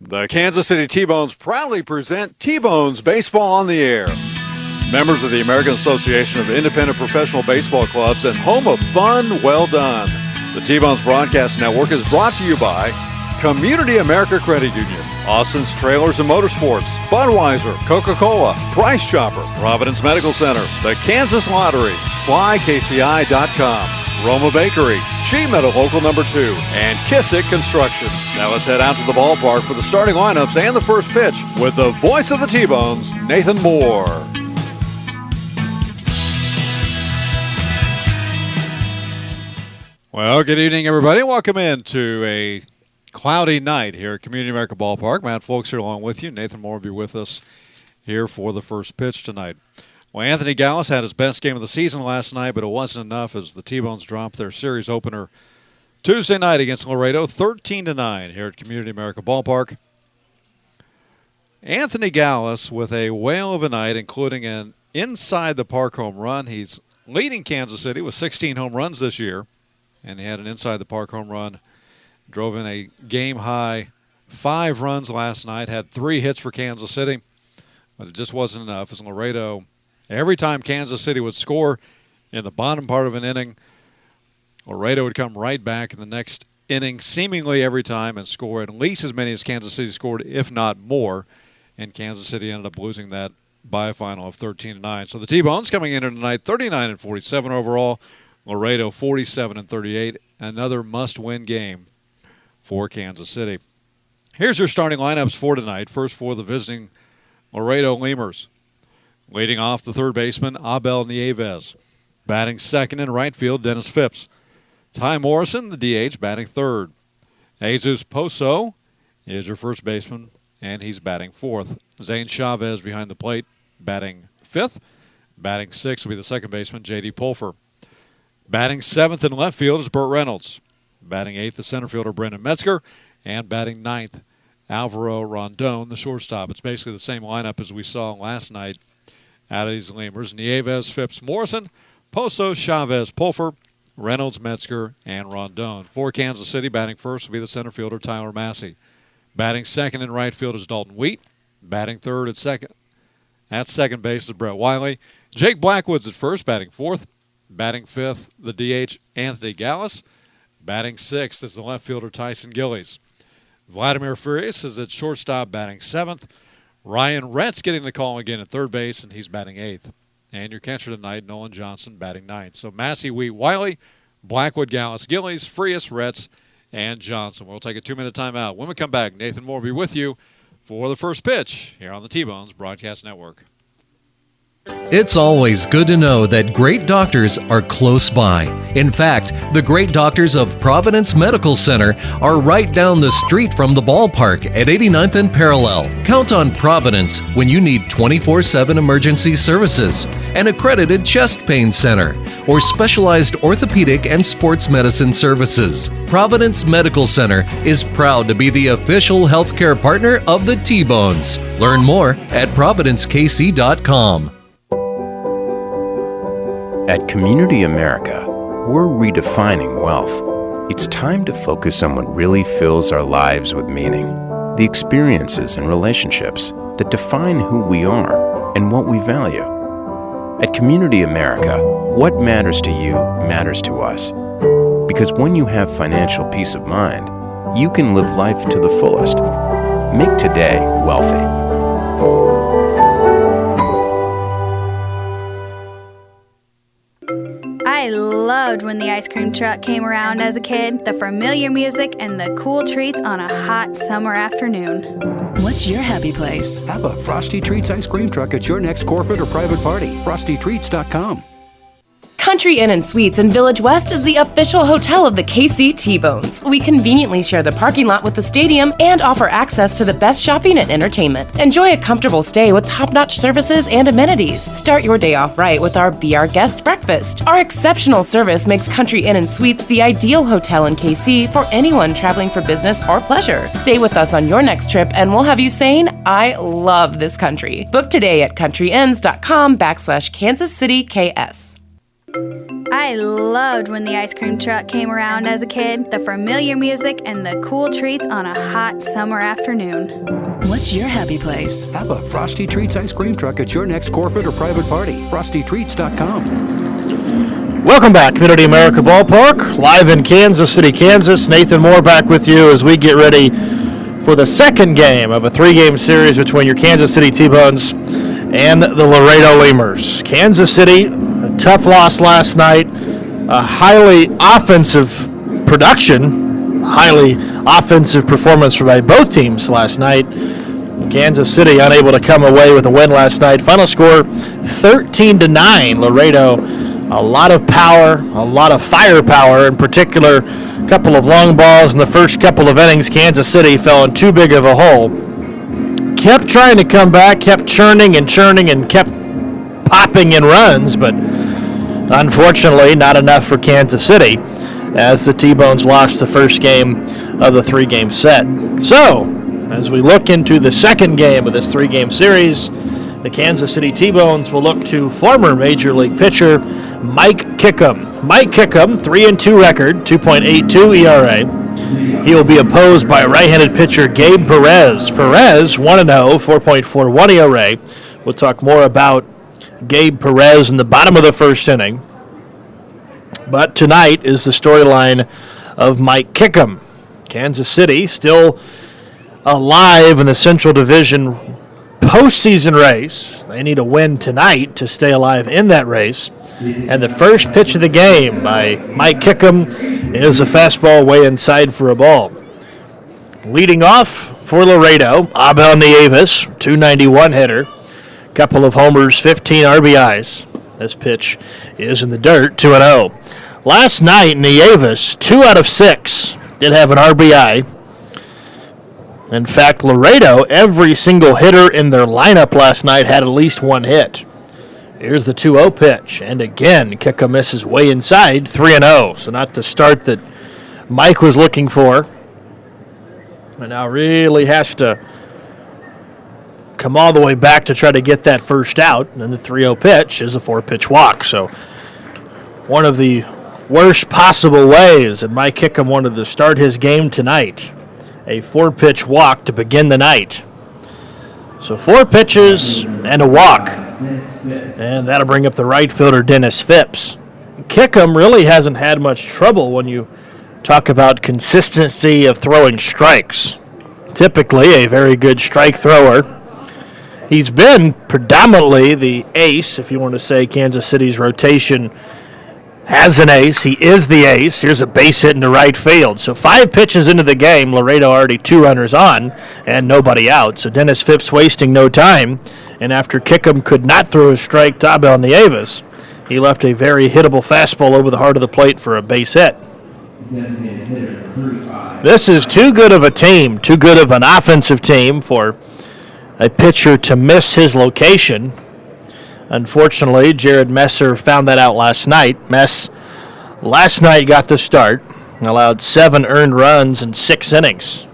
The Kansas City T-Bones proudly present T-Bones Baseball on the Air. Members of the American Association of Independent Professional Baseball Clubs and home of fun well done. The T-Bones Broadcast Network is brought to you by Community America Credit Union, Austin's Trailers and Motorsports, Budweiser, Coca-Cola, Price Chopper, Providence Medical Center, the Kansas Lottery, FlyKCI.com, Roma Bakery, Sheet Metal Local Number 2, and Kissick Construction. Now let's head out to the ballpark for the starting lineups and the first pitch with the voice of the T-Bones, Nathan Moore. Well, good evening, everybody. Welcome into a cloudy night here at Community America Ballpark. Matt Folks here along with you. Nathan Moore will be with us here for the first pitch tonight. Well, Anthony Gallus had his best game of the season last night, but it wasn't enough as the T-Bones dropped their series opener Tuesday night against Laredo, 13-9 here at Community America Ballpark. Anthony Gallus with a whale of a night, including an inside-the-park home run. He's leading Kansas City with 16 home runs this year, and he had an inside-the-park home run. Drove in a game-high 5 runs last night, had 3 hits for Kansas City, but it just wasn't enough as Laredo, every time Kansas City would score in the bottom part of an inning, Laredo would come right back in the next inning seemingly every time and score at least as many as Kansas City scored, if not more, and Kansas City ended up losing that by a final of 13-9. So the T-Bones coming in tonight, 39-47 overall, Laredo 47-38, another must-win game for Kansas City. Here's your starting lineups for tonight. First for the visiting Laredo Lemurs. Leading off the third baseman, Abel Nieves. Batting second in right field, Dennis Phipps. Ty Morrison, the DH, batting third. Jesus Poso is your first baseman, and he's batting fourth. Zane Chavez behind the plate, batting fifth. Batting sixth will be the second baseman, J.D. Pulfer. Batting seventh in left field is Burt Reynolds. Batting eighth, the center fielder, Brendan Metzger. And batting ninth, Alvaro Rondon, the shortstop. It's basically the same lineup as we saw last night out of these Lemurs. Nieves, Phipps, Morrison, Poso, Chavez, Pulfer, Reynolds, Metzger, and Rondon. For Kansas City, batting first will be the center fielder, Tyler Massey. Batting second in right field is Dalton Wheat. Batting third at second base is Brett Wiley. Jake Blackwood's at first, batting fourth. Batting fifth, the DH, Anthony Gallus. Batting sixth is the left fielder, Tyson Gillies. Vladimir Furious is at shortstop, batting seventh. Ryan Retz getting the call again at third base, and he's batting eighth. And your catcher tonight, Nolan Johnson, batting ninth. So Massey, Wheat, Wiley, Blackwood, Gallus, Gillies, Frias, Retz, and Johnson. We'll take a 2-minute timeout. When we come back, Nathan Moore will be with you for the first pitch here on the T-Bones Broadcast Network. It's always good to know that great doctors are close by. In fact, the great doctors of Providence Medical Center are right down the street from the ballpark at 89th and Parallel. Count on Providence when you need 24/7 emergency services, an accredited chest pain center, or specialized orthopedic and sports medicine services. Providence Medical Center is proud to be the official healthcare partner of the T-Bones. Learn more at providencekc.com. At Community America, we're redefining wealth. It's time to focus on what really fills our lives with meaning. The experiences and relationships that define who we are and what we value. At Community America, what matters to you matters to us. Because when you have financial peace of mind, you can live life to the fullest. Make today wealthy. I loved when the ice cream truck came around as a kid, the familiar music and the cool treats on a hot summer afternoon. What's your happy place? Have a Frosty Treats ice cream truck at your next corporate or private party. FrostyTreats.com. Country Inn & Suites in Village West is the official hotel of the KC T-Bones. We conveniently share the parking lot with the stadium and offer access to the best shopping and entertainment. Enjoy a comfortable stay with top-notch services and amenities. Start your day off right with our Be Our Guest breakfast. Our exceptional service makes Country Inn & Suites the ideal hotel in KC for anyone traveling for business or pleasure. Stay with us on your next trip and we'll have you saying, I love this country. Book today at countryinns.com/Kansas City KS. I loved when the ice cream truck came around as a kid, the familiar music and the cool treats on a hot summer afternoon. What's your happy place? Have a Frosty Treats ice cream truck at your next corporate or private party. FrostyTreats.com. Welcome back, Community America Ballpark, live in Kansas City, Kansas. Nathan Moore back with you as we get ready for the second game of a three-game series between your Kansas City T-Bones and the Laredo Lemurs. Kansas City, a tough loss last night, a highly offensive production, highly offensive performance by both teams last night. Kansas City unable to come away with a win last night. Final score 13-9. Laredo, a lot of power, a lot of firepower. In particular, a couple of long balls in the first couple of innings. Kansas City fell in too big of a hole. Kept trying to come back, kept churning and kept popping in runs, but unfortunately not enough for Kansas City as the T-Bones lost the first game of the three-game set. So, as we look into the second game of this three-game series, the Kansas City T-Bones will look to former Major League pitcher Mike Kickham. Mike Kickham, 3-2 record, 2.82 ERA. He will be opposed by right-handed pitcher Gabe Perez. Perez, 1-0, 4.41 ERA. We'll talk more about Gabe Perez in the bottom of the first inning. But tonight is the storyline of Mike Kickham. Kansas City still alive in the Central Division postseason race. They need a win tonight to stay alive in that race. And the first pitch of the game by Mike Kickham is a fastball way inside for a ball. Leading off for Laredo, Abel Nieves, 291 hitter. Couple of homers, 15 RBIs. This pitch is in the dirt, 2-0. Last night, Nieves, 2 out of 6, did have an RBI. In fact, Laredo, every single hitter in their lineup last night had at least one hit. Here's the 2-0 pitch, and again, Kickham misses way inside, 3-0. So not the start that Mike was looking for. And now really has to come all the way back to try to get that first out. And then the 3-0 pitch is a 4-pitch walk. So one of the worst possible ways that Mike Kickham wanted to start his game tonight. A 4-pitch walk to begin the night. So 4 pitches and a walk. And that'll bring up the right fielder, Dennis Phipps. Kickham really hasn't had much trouble when you talk about consistency of throwing strikes. Typically a very good strike thrower. He's been predominantly the ace, if you want to say Kansas City's rotation has an ace. He is the ace. Here's a base hit into right field. So 5 pitches into the game, Laredo already 2 runners on and nobody out. So Dennis Phipps wasting no time. And after Kickham could not throw a strike to Abel Nieves, he left a very hittable fastball over the heart of the plate for a base hit. This is too good of a team, too good of an offensive team for a pitcher to miss his location. Unfortunately, Jared Messer found that out last night. Mess last night got the start, allowed 7 earned runs in 6 innings.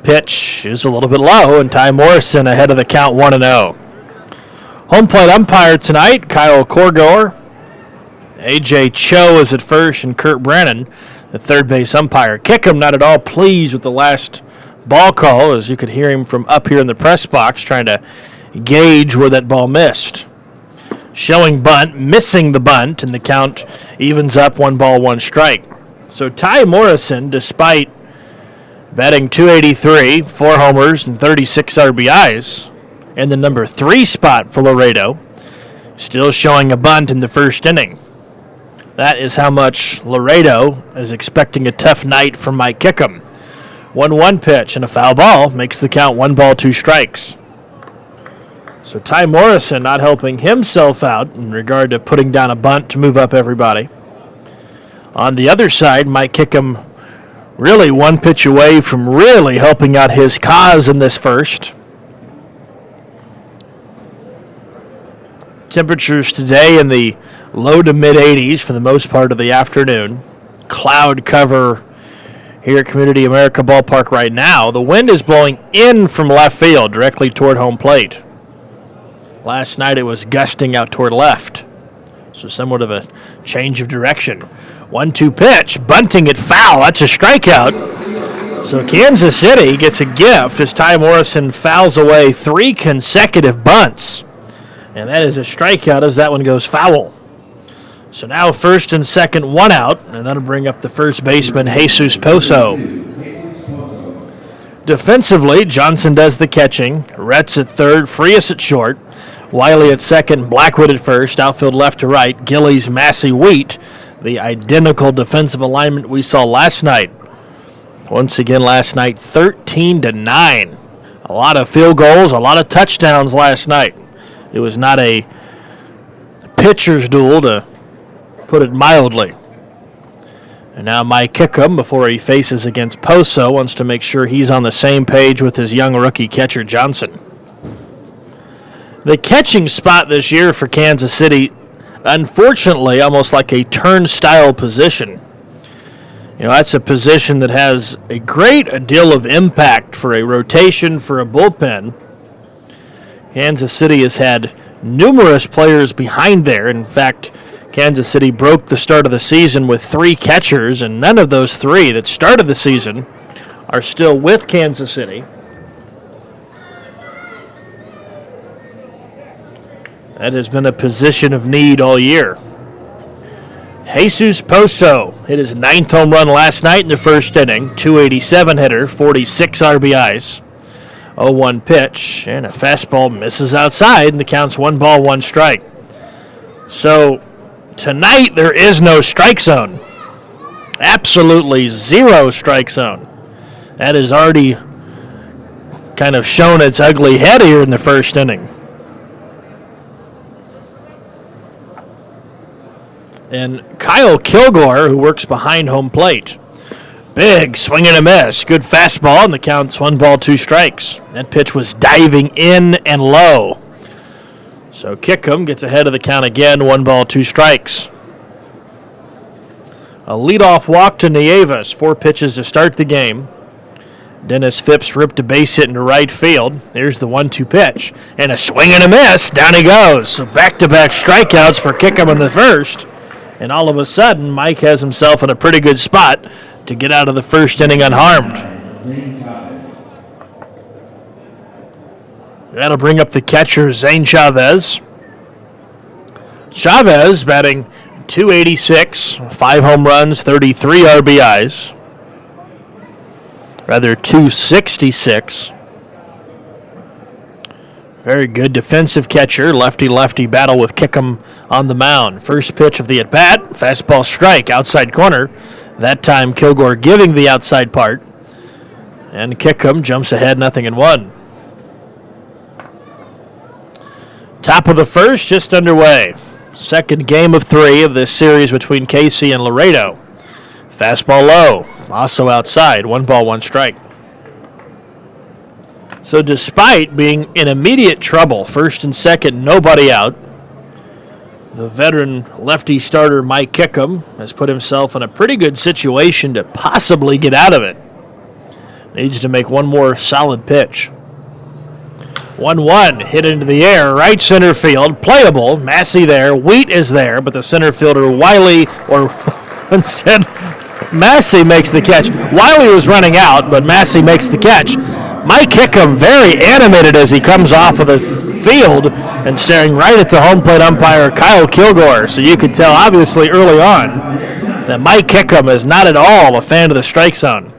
Pitch is a little bit low, and Ty Morrison ahead of the count 1-0. Home plate umpire tonight, Kyle Korgor. A.J. Cho is at first, and Kurt Brannon, the third base umpire. Kickham not at all pleased with the last ball call, as you could hear him from up here in the press box trying to gauge where that ball missed. Showing bunt, missing the bunt, and the count evens up 1 ball, 1 strike. So Ty Morrison, despite batting .283, 4 homers, and 36 RBIs, in the number 3 spot for Laredo, still showing a bunt in the first inning. That is how much Laredo is expecting a tough night from Mike Kickham. 1-1 pitch and a foul ball makes the count 1 ball, 2 strikes. So Ty Morrison not helping himself out in regard to putting down a bunt to move up everybody. On the other side, Mike Kickham really 1 pitch away from really helping out his cause in this first. Temperatures today in the low to mid 80s for the most part of the afternoon. Cloud cover here at Community America Ballpark right now. The wind is blowing in from left field directly toward home plate. Last night it was gusting out toward left. So somewhat of a change of direction. 1-2 pitch, bunting it foul. That's a strikeout. So Kansas City gets a gift as Ty Morrison fouls away 3 consecutive bunts. And that is a strikeout as that one goes foul. So now first and second, 1 out, and that'll bring up the first baseman, Jesus Poso. Defensively, Johnson does the catching. Retz at third, Frias at short. Wiley at second, Blackwood at first. Outfield left to right, Gillies, Massey, Wheat. The identical defensive alignment we saw last night. Once again last night, 13-9. A lot of field goals, a lot of touchdowns last night. It was not a pitcher's duel, to put it mildly. And now Mike Kickham, before he faces against Poso, wants to make sure he's on the same page with his young rookie catcher Johnson. The catching spot this year for Kansas City, unfortunately, almost like a turnstile position. You know, that's a position that has a great deal of impact for a rotation, for a bullpen. Kansas City has had numerous players behind there. In fact, Kansas City broke the start of the season with 3 catchers, and none of those 3 that started the season are still with Kansas City. That has been a position of need all year. Jesus Poso hit his 9th home run last night in the first inning. 287 hitter, 46 RBIs. 0-1 pitch, and a fastball misses outside, and the count's 1 ball, 1 strike. So tonight there is no strike zone. Absolutely 0 strike zone. That has already kind of shown its ugly head here in the first inning. And Kyle Kilgore, who works behind home plate. Big swing and a miss. Good fastball, and the count's 1 ball, 2 strikes. That pitch was diving in and low. So Kickham gets ahead of the count again, 1 ball, 2 strikes. A leadoff walk to Nieves, 4 pitches to start the game. Dennis Phipps ripped a base hit into right field. There's the 1-2 pitch. And a swing and a miss. Down he goes. So back-to-back strikeouts for Kickham in the first. And all of a sudden, Mike has himself in a pretty good spot to get out of the first inning unharmed. That'll bring up the catcher, Zane Chavez. Chavez batting .286, 5 home runs, 33 RBIs. Rather, .266. Very good defensive catcher. Lefty-lefty battle with Kickham on the mound. First pitch of the at-bat, fastball strike, outside corner. That time Kilgore giving the outside part. And Kickham jumps ahead 0-1. Top of the first, just underway. Second game of 3 of this series between KC and Laredo. Fastball low, also outside, 1 ball, 1 strike. So despite being in immediate trouble, first and second, nobody out, the veteran lefty starter Mike Kickham has put himself in a pretty good situation to possibly get out of it. Needs to make 1 more solid pitch. 1-1, hit into the air, right center field, playable, Massey there, Wheat is there, but the center fielder Wiley, or instead, Massey makes the catch. Wiley was running out, but Massey makes the catch. Mike Kickham very animated as he comes off of the field and staring right at the home plate umpire, Kyle Kilgore. So you could tell, obviously, early on that Mike Kickham is not at all a fan of the strike zone.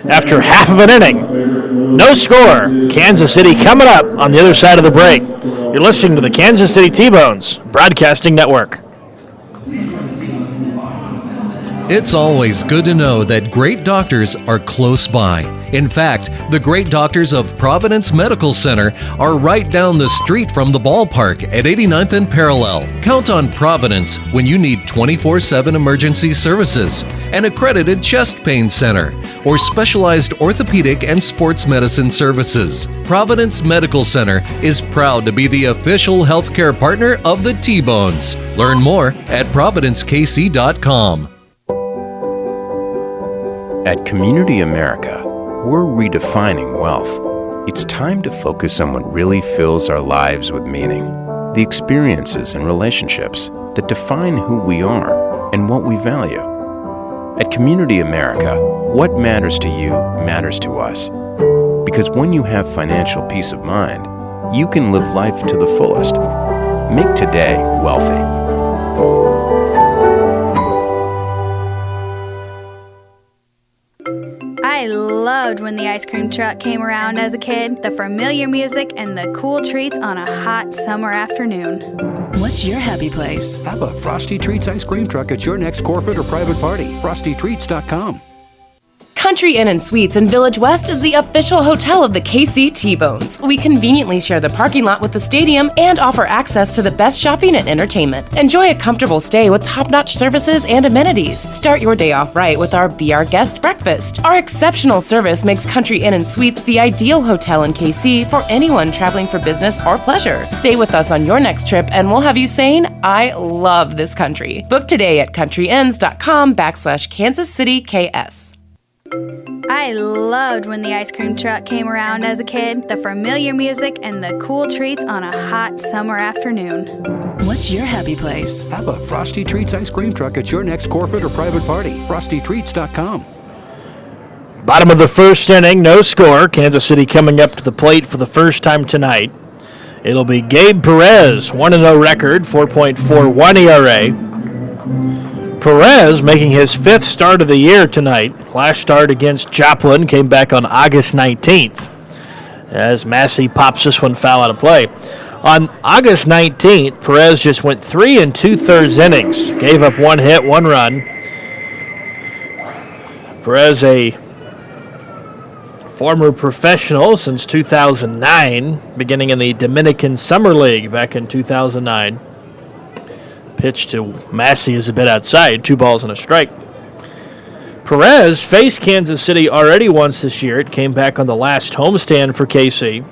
After half of an inning, no score. Kansas City coming up on the other side of the break. You're listening to the Kansas City T-Bones Broadcasting Network. It's always good to know that great doctors are close by. In fact, the great doctors of Providence Medical Center are right down the street from the ballpark at 89th and Parallel. Count on Providence when you need 24/7 emergency services, an accredited chest pain center, or specialized orthopedic and sports medicine services. Providence Medical Center is proud to be the official healthcare partner of the T-Bones. Learn more at providencekc.com. At Community America, we're redefining wealth. It's time to focus on what really fills our lives with meaning. The experiences and relationships that define who we are and what we value. At Community America, what matters to you matters to us. Because when you have financial peace of mind, you can live life to the fullest. Make today wealthy. I loved when the ice cream truck came around as a kid, the familiar music and the cool treats on a hot summer afternoon. What's your happy place? Have a Frosty Treats ice cream truck at your next corporate or private party. FrostyTreats.com. Country Inn and Suites in Village West is the official hotel of the KC T-Bones. We conveniently share the parking lot with the stadium and offer access to the best shopping and entertainment. Enjoy a comfortable stay with top-notch services and amenities. Start your day off right with our Be Our Guest breakfast. Our exceptional service makes Country Inn and Suites the ideal hotel in KC for anyone traveling for business or pleasure. Stay with us on your next trip and we'll have you saying, I love this country. Book today at countryinns.com/Kansas City KS. I loved when the ice cream truck came around as a kid, the familiar music and the cool treats on a hot summer afternoon. What's your happy place? Have a Frosty Treats ice cream truck at your next corporate or private party. FrostyTreats.com. Bottom of the first inning, no score. Kansas City coming up to the plate for the first time tonight. It'll be Gabe Perez, 1-0 record, 4.41 ERA. Perez making his 5th start of the year tonight. Last start against Joplin came back on August 19th as Massey pops this one foul out of play. On August 19th, Perez just went 3 2/3 innings, gave up 1 hit, 1 run. Perez, a former professional since 2009, beginning in the Dominican Summer League back in 2009. Pitch to Massey is a bit outside, 2 balls and a strike. Perez faced Kansas City already once this year. It came back on the last homestand for KC.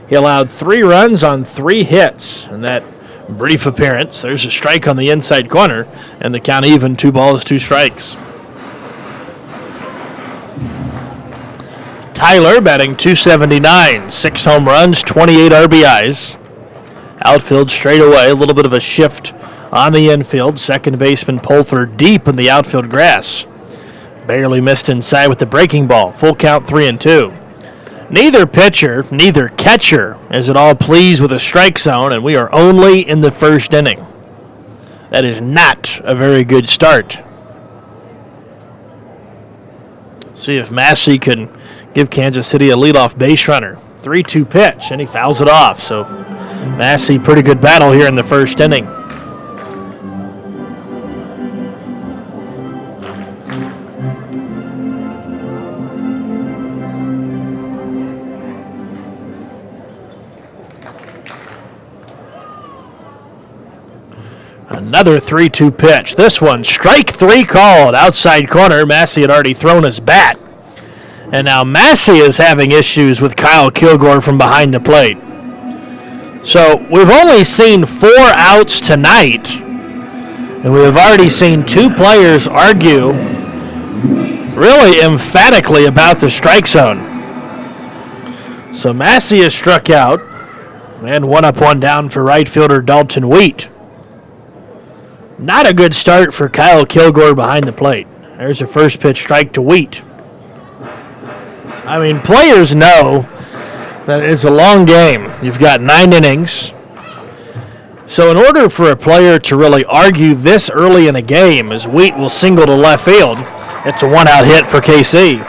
He allowed 3 runs on 3 hits in that brief appearance. There's a strike on the inside corner, and the count even, 2 balls, 2 strikes. Tyler batting .279, 6 home runs, 28 RBIs. Outfield straight away, a little bit of a shift on the infield. Second baseman Pulford deep in the outfield grass. Barely missed inside with the breaking ball. Full count, 3-2. Neither pitcher, neither catcher is at all pleased with the strike zone, and we are only in the first inning. That is not a very good start. See if Massey can give Kansas City a leadoff base runner. 3-2 pitch, and he fouls it off. So Massey, pretty good battle here in the first inning. Another 3-2 pitch. This one, strike 3 called. Outside corner. Massey had already thrown his bat. And now Massey is having issues with Kyle Kilgore from behind the plate. So we've only seen 4 outs tonight. And we have already seen 2 players argue really emphatically about the strike zone. So Massey is struck out. And 1 up, 1 down for right fielder Dalton Wheat. Not a good start for Kyle Kilgore behind the plate. There's a first pitch strike to Wheat. I mean, players know that it's a long game. You've got 9 innings. So in order for a player to really argue this early in a game, as Wheat will single to left field, it's a 1-out hit for KC.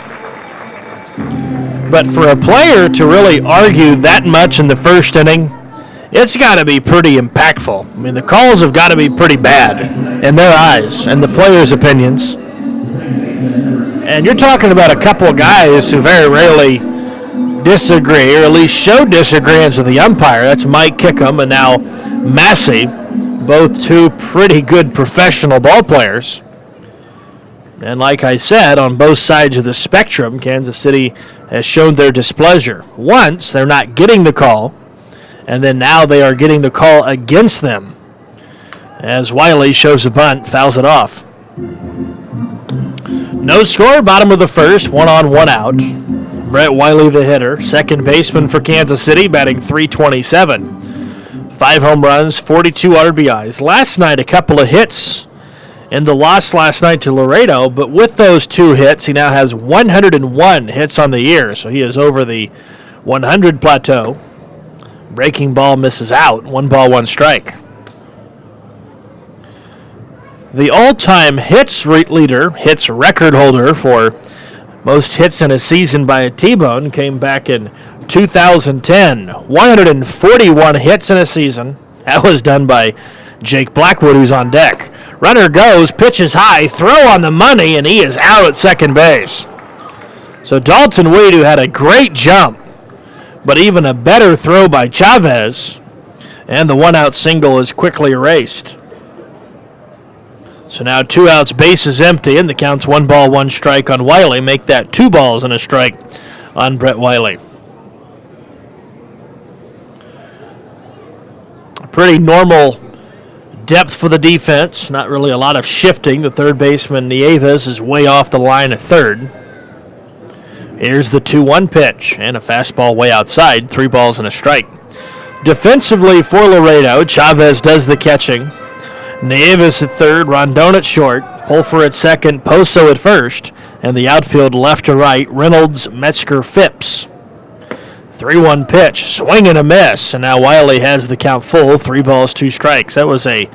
But for a player to really argue that much in the first inning, it's got to be pretty impactful. I mean, the calls have got to be pretty bad in their eyes and the players' opinions. And you're talking about a couple of guys who very rarely disagree, or at least show disagreements with the umpire. That's Mike Kickham and now Massey, both 2 pretty good professional ball players. And like I said, on both sides of the spectrum, Kansas City has shown their displeasure. Once, they're not getting the call, and then now they are getting the call against them. As Wiley shows a bunt, fouls it off. No score, bottom of the first, 1 on, 1 out. Brett Wiley the hitter, second baseman for Kansas City, batting .327. 5 home runs, 42 RBIs. Last night, a couple of hits in the loss last night to Laredo, but with those 2 hits, he now has 101 hits on the year, so he is over the 100 plateau. Breaking ball misses out, 1 ball, 1 strike. The all-time hits record holder for most hits in a season by a T-Bone came back in 2010. 141 hits in a season. That was done by Jake Blackwood, who's on deck. Runner goes, pitches high, throw on the money, and he is out at second base. So Dalton Weed, who had a great jump, but even a better throw by Chavez, and the 1-out single is quickly erased. So now 2 outs, bases empty, and the count's 1 ball, 1 strike on Wiley. Make that 2 balls and a strike on Brett Wiley. Pretty normal depth for the defense. Not really a lot of shifting. The third baseman, Nieves, is way off the line at third. Here's the 2-1 pitch, and a fastball way outside. 3 balls and a strike. Defensively for Laredo, Chavez does the catching. Nieves at third, Rondon at short, Pulfer at second, Poso at first, and the outfield left to right, Reynolds, Metzger, Phipps. 3-1 pitch, swing and a miss, and now Wiley has the count full, 3 balls, 2 strikes. That was a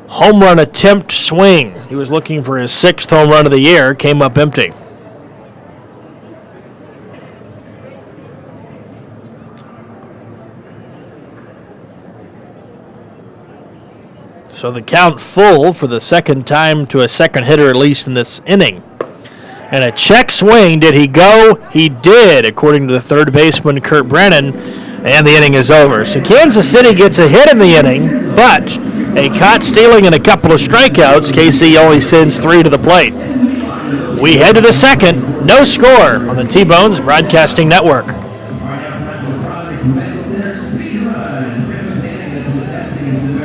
home run attempt swing. He was looking for his 6th home run of the year, came up empty. So the count full for the second time to a second hitter, at least in this inning. And a check swing. Did he go? He did, according to the third baseman, Kurt Brennan. And the inning is over. So Kansas City gets a hit in the inning, but a caught stealing and a couple of strikeouts. KC only sends 3 to the plate. We head to the second. No score on the T-Bones Broadcasting Network.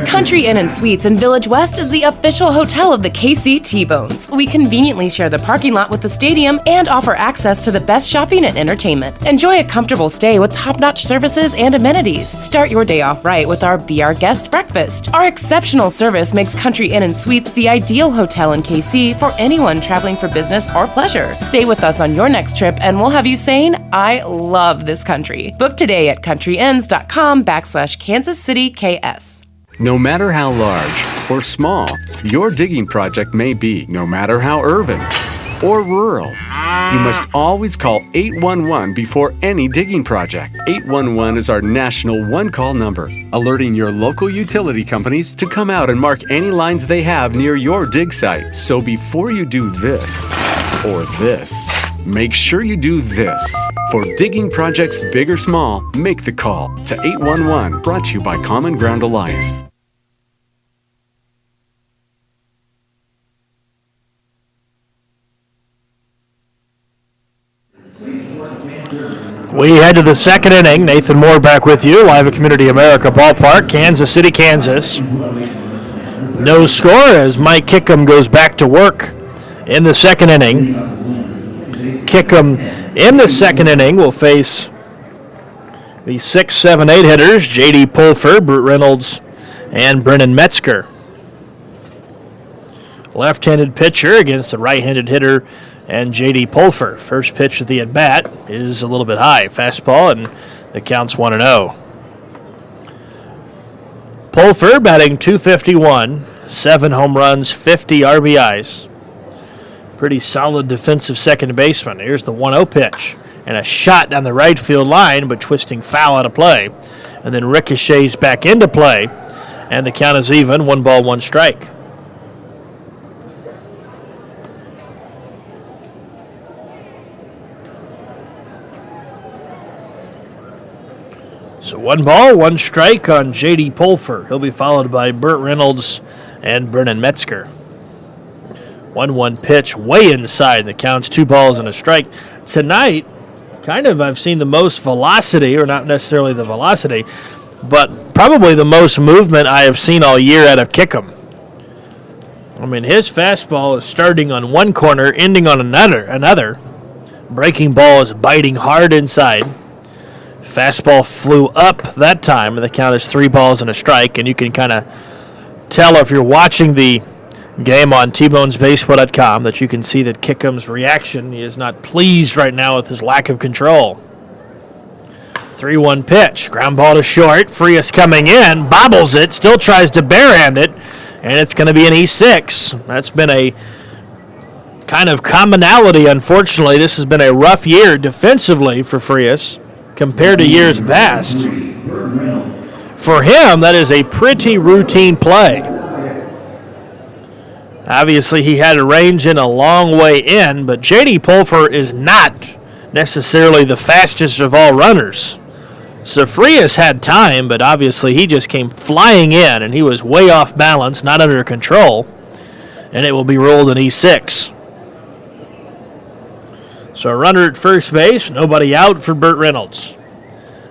Country Inn and Suites in Village West is the official hotel of the KC T-Bones. We conveniently share the parking lot with the stadium and offer access to the best shopping and entertainment. Enjoy a comfortable stay with top-notch services and amenities. Start your day off right with our Be Our Guest breakfast. Our exceptional service makes Country Inn and Suites the ideal hotel in KC for anyone traveling for business or pleasure. Stay with us on your next trip and we'll have you saying, I love this country. Book today at countryinns.com/Kansas City KS. No matter how large or small your digging project may be, no matter how urban or rural, you must always call 811 before any digging project. 811 is our national one-call number, alerting your local utility companies to come out and mark any lines they have near your dig site. So before you do this or this, make sure you do this. For digging projects big or small, make the call to 811, brought to you by Common Ground Alliance. We head to the second inning. Nathan Moore back with you, live at Community America Ballpark, Kansas City, Kansas. No score as Mike Kickham goes back to work in the second inning. Kickham in the second inning will face the 6, 7, 8 hitters, J.D. Pulfer, Brute Reynolds, and Brennan Metzger. Left-handed pitcher against the right-handed hitter and J.D. Pulfer. First pitch of the at-bat is a little bit high. Fastball, and the count's 1-0. Pulfer batting .251, 7 home runs, 50 RBIs. Pretty solid defensive second baseman. Here's the 1-0 pitch. And a shot down the right field line, but twisting foul out of play. And then ricochets back into play. And the count is even, 1 ball, 1 strike. So 1 ball, 1 strike on J.D. Pulfer. He'll be followed by Burt Reynolds and Brennan Metzger. 1-1 pitch way inside. The count's 2 balls and a strike. Tonight, I've seen the most velocity, or not necessarily the velocity, but probably the most movement I have seen all year out of Kickham. I mean, his fastball is starting on one corner, ending on another. Breaking ball is biting hard inside. Fastball flew up that time, and the count is 3 balls and a strike, and you can kind of tell if you're watching the game on tbonesbaseball.com that you can see that Kickham's reaction. He is not pleased right now with his lack of control. 3-1 pitch. Ground ball to short. Frias coming in. Bobbles it. Still tries to barehand it. And it's going to be an E6. That's been a kind of commonality, unfortunately. This has been a rough year defensively for Frias compared to years past. For him, that is a pretty routine play. Obviously, he had a range in a long way in, but J.D. Pulfer is not necessarily the fastest of all runners. So Frias had time, but obviously he just came flying in, and he was way off balance, not under control, and it will be rolled an E6. So a runner at first base, nobody out for Burt Reynolds,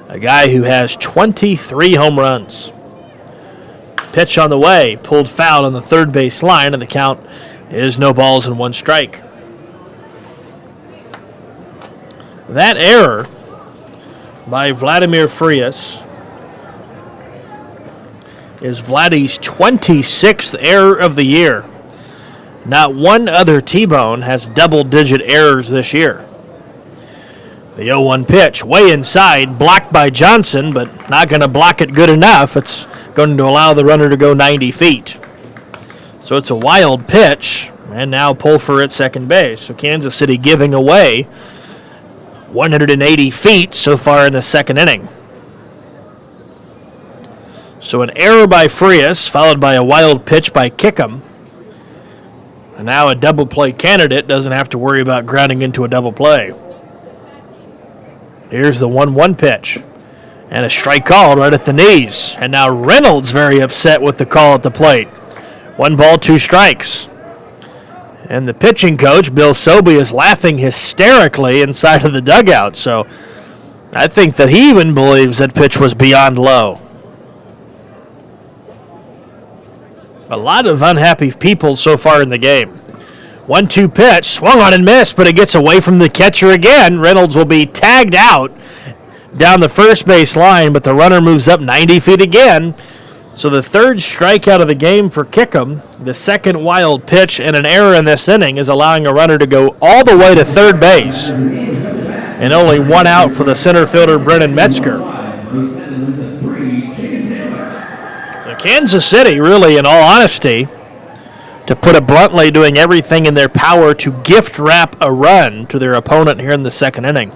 a guy who has 23 home runs. Pitch on the way, pulled foul on the third base line, and the count is no balls and 1 strike. That error by Vladimir Frias is Vladdy's 26th error of the year. Not one other T-Bone has double-digit errors this year. The 0-1 pitch, way inside, blocked by Johnson, but not going to block it good enough. It's going to allow the runner to go 90 feet. So it's a wild pitch, and now Pulfer at second base. So Kansas City giving away 180 feet so far in the second inning. So an error by Frias, followed by a wild pitch by Kickham. And now a double play candidate doesn't have to worry about grounding into a double play. Here's the 1-1 pitch. And a strike called right at the knees. And now Reynolds very upset with the call at the plate. 1 ball, 2 strikes. And the pitching coach, Bill Sobey, is laughing hysterically inside of the dugout. So I think that he even believes that pitch was beyond low. A lot of unhappy people so far in the game. 1-2 pitch, swung on and missed, but it gets away from the catcher again. Reynolds will be tagged out down the first base line, but the runner moves up 90 feet again. So the third strikeout of the game for Kickham, the second wild pitch and an error in this inning is allowing a runner to go all the way to third base. And only 1 out for the center fielder, Brennan Metzger. So Kansas City, really, in all honesty, to put it bluntly, doing everything in their power to gift wrap a run to their opponent here in the second inning.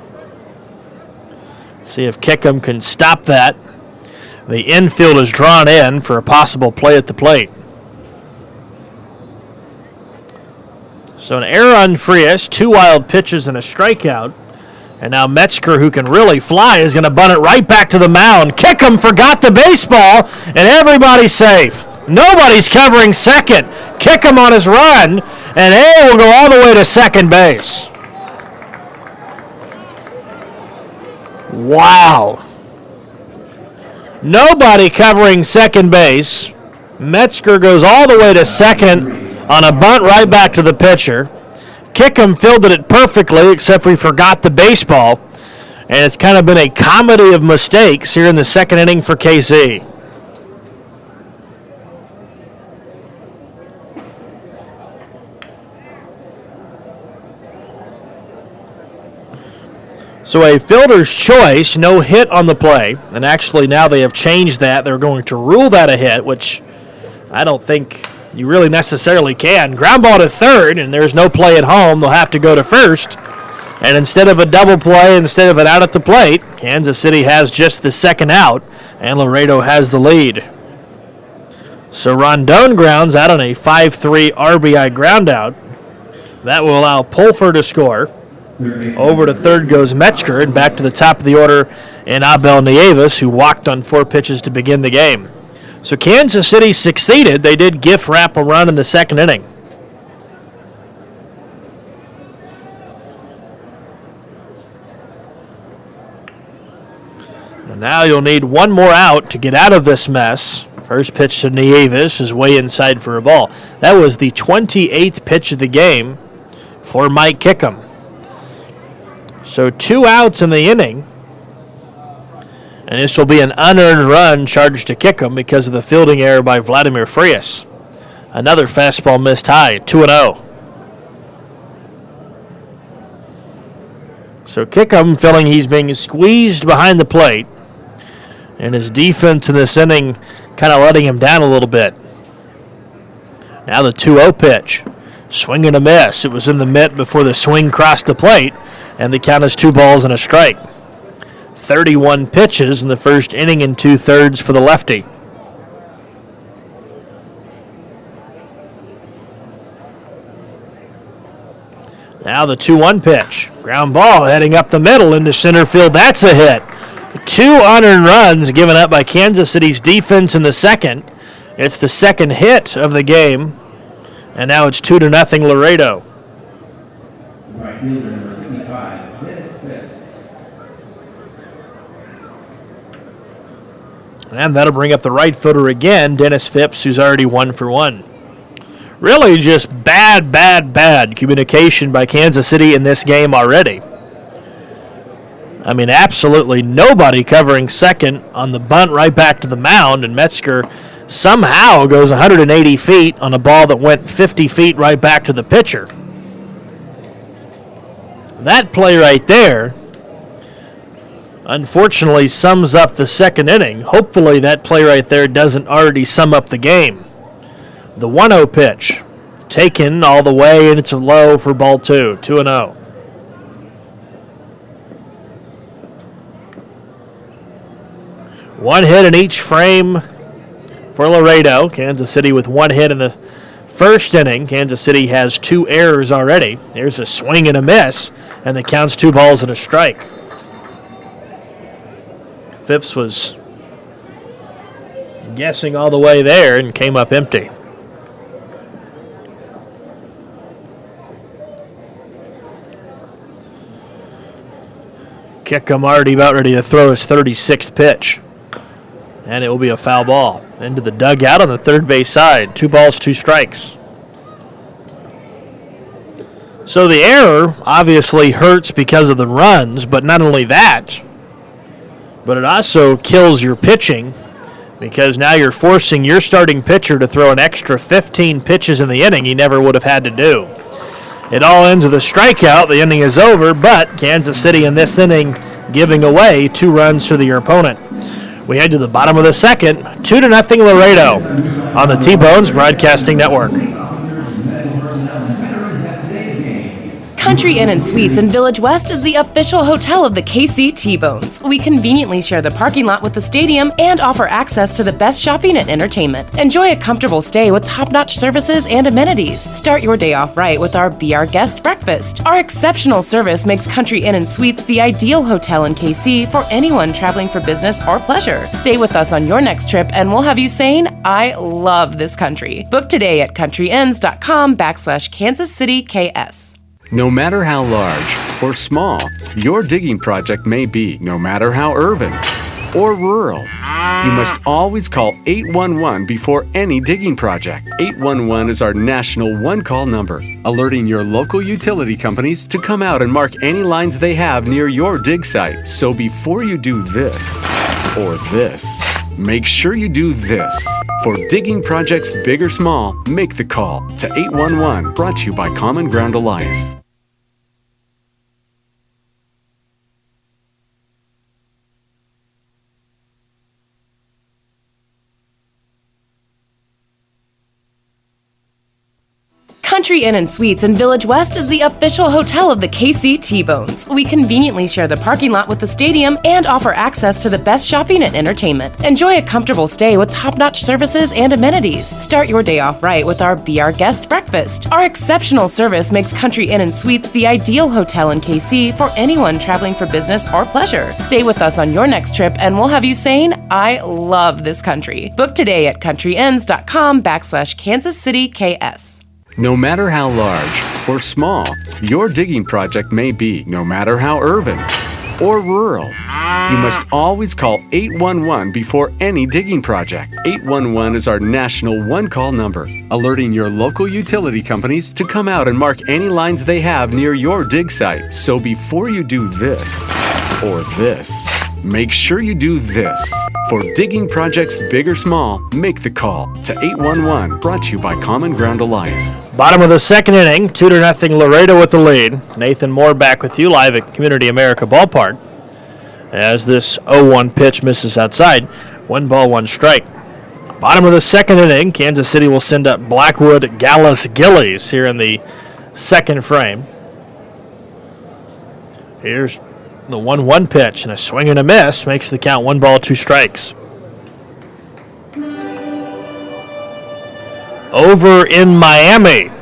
See if Kickham can stop that. The infield is drawn in for a possible play at the plate. So an error on Frias, 2 wild pitches and a strikeout. And now Metzger, who can really fly, is going to bunt it right back to the mound. Kickham forgot the baseball, and everybody's safe. Nobody's covering second. Kickham on his run, and A will go all the way to second base. Wow. Nobody covering second base. Metzger goes all the way to second on a bunt right back to the pitcher. Kickham fielded it perfectly, except for he forgot the baseball. And it's kind of been a comedy of mistakes here in the second inning for KC. So a fielder's choice, no hit on the play. And actually now they have changed that. They're going to rule that a hit, which I don't think you really necessarily can. Ground ball to third, and there's no play at home. They'll have to go to first. And instead of a double play, instead of an out at the plate, Kansas City has just the second out, and Laredo has the lead. So Rondon grounds out on a 5-3 RBI ground out. That will allow Pulfer to score. Over to third goes Metzger, and back to the top of the order in Abel Nieves, who walked on 4 pitches to begin the game. So Kansas City succeeded. They did gift wrap a run in the second inning. And now you'll need 1 more out to get out of this mess. First pitch to Nieves is way inside for a ball. That was the 28th pitch of the game for Mike Kickham. So 2 outs in the inning. And this will be an unearned run charged to kick him because of the fielding error by Vladimir Frias. Another fastball missed high, 2-0. So Kickham feeling he's being squeezed behind the plate, and his defense in this inning kind of letting him down a little bit. Now the 2-0 pitch. Swing and a miss. It was in the mitt before the swing crossed the plate, and the count is 2 balls and a strike. 31 pitches in the first inning and 2/3 for the lefty. Now the 2-1 pitch. Ground ball heading up the middle into center field. That's a hit. 2 unearned runs given up by Kansas City's defense in the second. It's the second hit of the game, and now it's 2-0 Laredo. Right fielder number 55, Dennis Phipps. And that'll bring up the right fielder again, Dennis Phipps, who's already 1 for 1. Really just bad communication by Kansas City in this game already. I mean, absolutely nobody covering second on the bunt right back to the mound, and Metzger somehow goes 180 feet on a ball that went 50 feet right back to the pitcher. That play right there, unfortunately, sums up the second inning. Hopefully that play right there doesn't already sum up the game. The 1-0 pitch, taken all the way, and it's low for ball 2, 2-0. One hit in each frame for Laredo. Kansas City with 1 hit in the first inning. Kansas City has 2 errors already. There's a swing and a miss, and the count's 2 balls and a strike. Phipps was guessing all the way there and came up empty. Kickham already about ready to throw his 36th pitch. And it will be a foul ball. Into the dugout on the third base side. 2 balls, 2 strikes. So the error obviously hurts because of the runs, but not only that, but it also kills your pitching because now you're forcing your starting pitcher to throw an extra 15 pitches in the inning he never would have had to do. It all ends with a strikeout. The inning is over, but Kansas City in this inning giving away 2 runs to their opponent. We head to the bottom of the second, 2-0 Laredo on the T-Bones Broadcasting Network. Country Inn and Suites in Village West is the official hotel of the KC T-Bones. We conveniently share the parking lot with the stadium and offer access to the best shopping and entertainment. Enjoy a comfortable stay with top-notch services and amenities. Start your day off right with our Be Our Guest breakfast. Our exceptional service makes Country Inn and Suites the ideal hotel in KC for anyone traveling for business or pleasure. Stay with us on your next trip and we'll have you saying, I love this country. Book today at countryinns.com/Kansas City KS. No matter how large or small your digging project may be, no matter how urban or rural, you must always call 811 before any digging project. 811 is our national one-call number, alerting your local utility companies to come out and mark any lines they have near your dig site. So before you do this or this, make sure you do this. For digging projects big or small, make the call to 811, brought to you by Common Ground Alliance. Country Inn and Suites in Village West is the official hotel of the KC T-Bones. We conveniently share the parking lot with the stadium and offer access to the best shopping and entertainment. Enjoy a comfortable stay with top-notch services and amenities. Start your day off right with our Be Our Guest breakfast. Our exceptional service makes Country Inn and Suites the ideal hotel in KC for anyone traveling for business or pleasure. Stay with us on your next trip and we'll have you saying, I love this country. Book today at countryinns.com/Kansas City KS. No matter how large or small your digging project may be, no matter how urban or rural, you must always call 811 before any digging project. 811 is our national one-call number, alerting your local utility companies to come out and mark any lines they have near your dig site. So before you do this or this, make sure you do this. For digging projects big or small, make the call to 811, brought to you by Common Ground Alliance. Bottom of the second inning, 2-0 Laredo with the lead. Nathan Moore back with you live at Community America Ballpark as this 0-1 pitch misses outside. 1 ball, 1 strike. Bottom of the second inning, Kansas City will send up Blackwood, Gallus, Gillies here in the second frame. Here's the 1-1 pitch, and a swing and a miss makes the count 1 ball, 2 strikes. Over in Miami,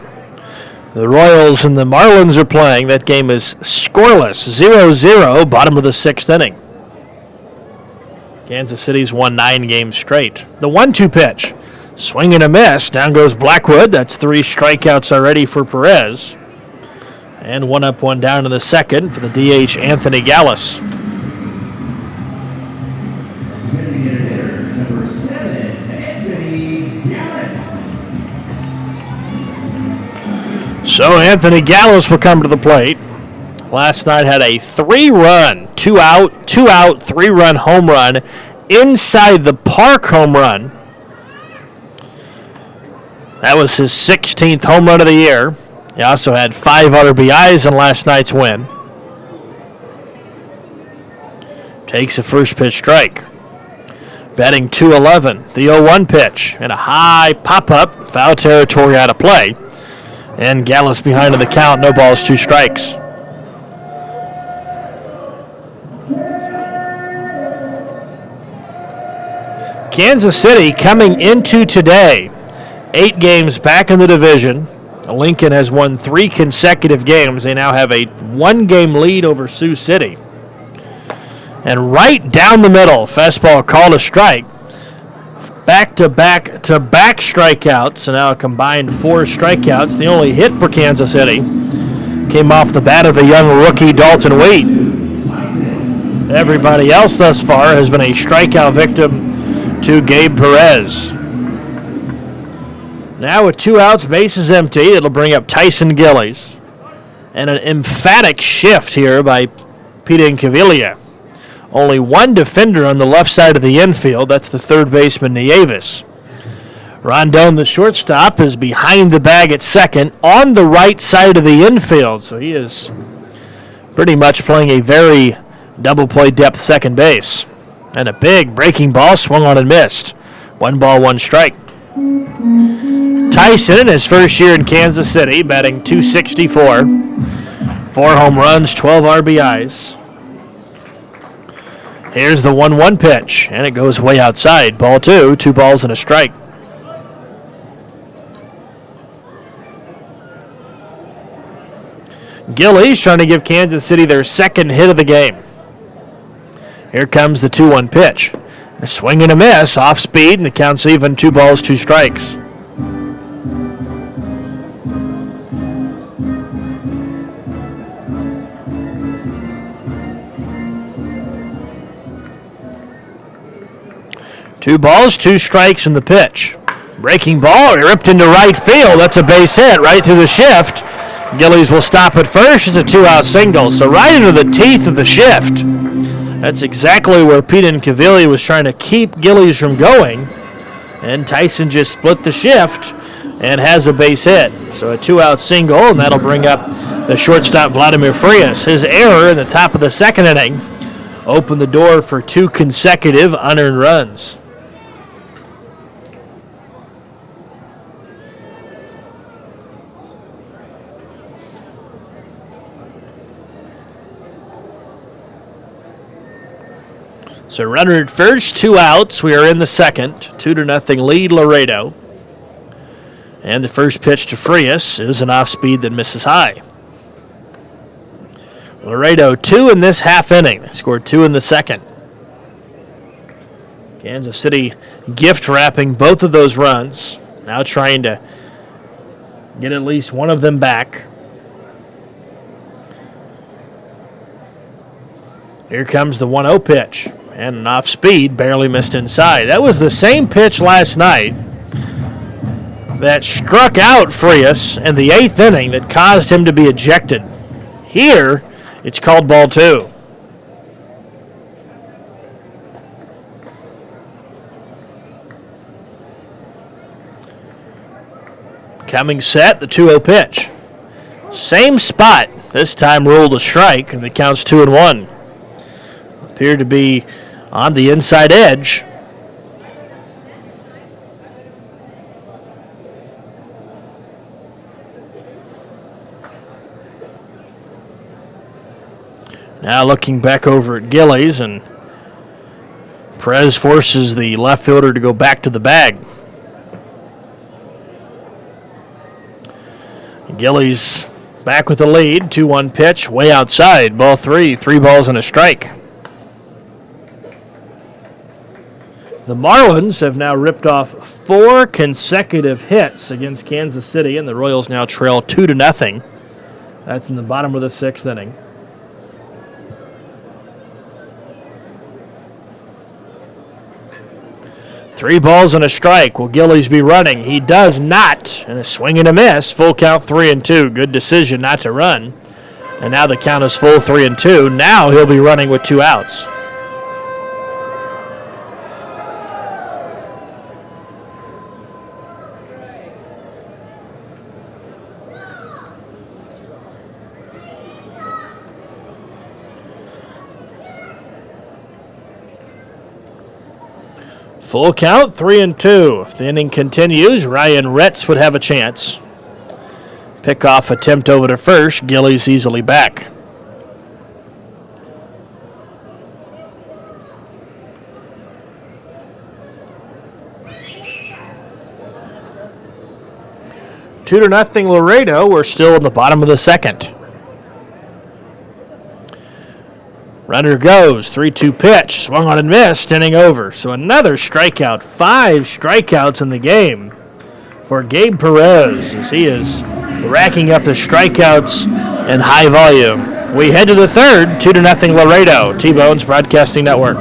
the Royals and the Marlins are playing. That game is scoreless, 0-0, bottom of the sixth inning. Kansas City's won 9 games straight. The 1-2 pitch, swing and a miss. Down goes Blackwood. That's 3 strikeouts already for Perez. And 1 up, 1 down in the second for the DH, Anthony Gallus. So Anthony Gallus will come to the plate. Last night had a 3-run, 2-out, 3-run home run inside the park home run. That was his 16th home run of the year. He also had 5 RBIs in last night's win. Takes a first pitch strike. Batting .211, the 0-1 pitch, and a high pop-up, foul territory out of play. And Gallus behind in the count, no balls, 2 strikes. Kansas City coming into today, 8 games back in the division. Lincoln has won 3 consecutive games. They now have a 1-game lead over Sioux City. And right down the middle, fastball called a strike. Back-to-back strikeouts, so now a combined 4 strikeouts. The only hit for Kansas City came off the bat of the young rookie Dalton Wheat. Everybody else thus far has been a strikeout victim to Gabe Perez. Now with 2 outs, bases empty, it'll bring up Tyson Gillies. And an emphatic shift here by Pete Incaviglia. Only 1 defender on the left side of the infield. That's the third baseman, Nieves. Rondon, the shortstop, is behind the bag at second on the right side of the infield. So he is pretty much playing a very double play depth second base. And a big breaking ball swung on and missed. 1 ball, 1 strike. Tyson, in his first year in Kansas City, batting .264. 4 home runs, 12 RBIs. Here's the 1-1 pitch, and it goes way outside. Ball 2, 2 balls and a strike. Gillies trying to give Kansas City their second hit of the game. Here comes the 2-1 pitch. A swing and a miss, off speed, and the count's even. 2 balls, 2 strikes. Two balls, 2 strikes in the pitch. Breaking ball, ripped into right field. That's a base hit right through the shift. Gillies will stop at first. It's a 2-out single. So right into the teeth of the shift. That's exactly where Pete Incaviglia was trying to keep Gillies from going. And Tyson just split the shift and has a base hit. So a 2-out single, and that'll bring up the shortstop Vladimir Frias. His error in the top of the second inning opened the door for 2 consecutive unearned runs. So runner at first, 2 outs. We are in the second. 2-0 lead Laredo. And the first pitch to Frias is an off-speed that misses high. Laredo 2 in this half inning. They scored 2 in the second. Kansas City gift wrapping both of those runs. Now trying to get at least one of them back. Here comes the 1-0 pitch. And an off-speed, barely missed inside. That was the same pitch last night that struck out Frias in the 8th inning that caused him to be ejected. Here, it's called ball 2. Coming set, the 2-0 pitch. Same spot. This time ruled a strike, and the count's 2-1. Appeared to be on the inside edge. Now looking back over at Gillies, and Perez forces the left fielder to go back to the bag. Gillies back with the lead. 2-1 pitch, way outside. Ball 3, 3 balls and a strike. The Marlins have now ripped off 4 consecutive hits against Kansas City, and the Royals now trail 2-0. That's in the bottom of the 6th inning. Three balls and a strike. Will Gillies be running? He does not. And a swing and a miss. Full count 3-2. Good decision not to run. And now the count is full 3-2. Now he'll be running with 2 outs. Full count, 3-2. If the inning continues, Ryan Retz would have a chance. Pickoff attempt over to first. Gillies easily back. Two to nothing Laredo. We're still in the bottom of the 2nd. Runner goes, 3-2 pitch, swung on and missed, inning over. So another strikeout, 5 strikeouts in the game for Gabe Perez as he is racking up the strikeouts in high volume. We head to the 3rd, 2-0 Laredo, T-Bones Broadcasting Network.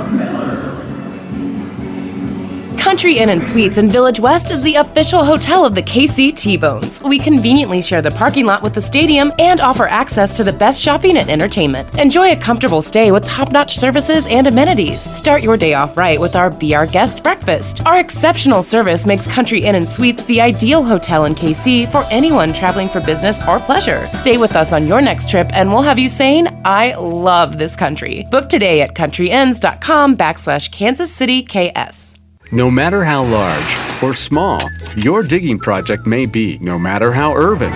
Country Inn & Suites in Village West is the official hotel of the KC T-Bones. We conveniently share the parking lot with the stadium and offer access to the best shopping and entertainment. Enjoy a comfortable stay with top-notch services and amenities. Start your day off right with our Be Our Guest breakfast. Our exceptional service makes Country Inn & Suites the ideal hotel in KC for anyone traveling for business or pleasure. Stay with us on your next trip and we'll have you saying, I love this country. Book today at countryinns.com/Kansas City KS. No matter how large or small your digging project may be, no matter how urban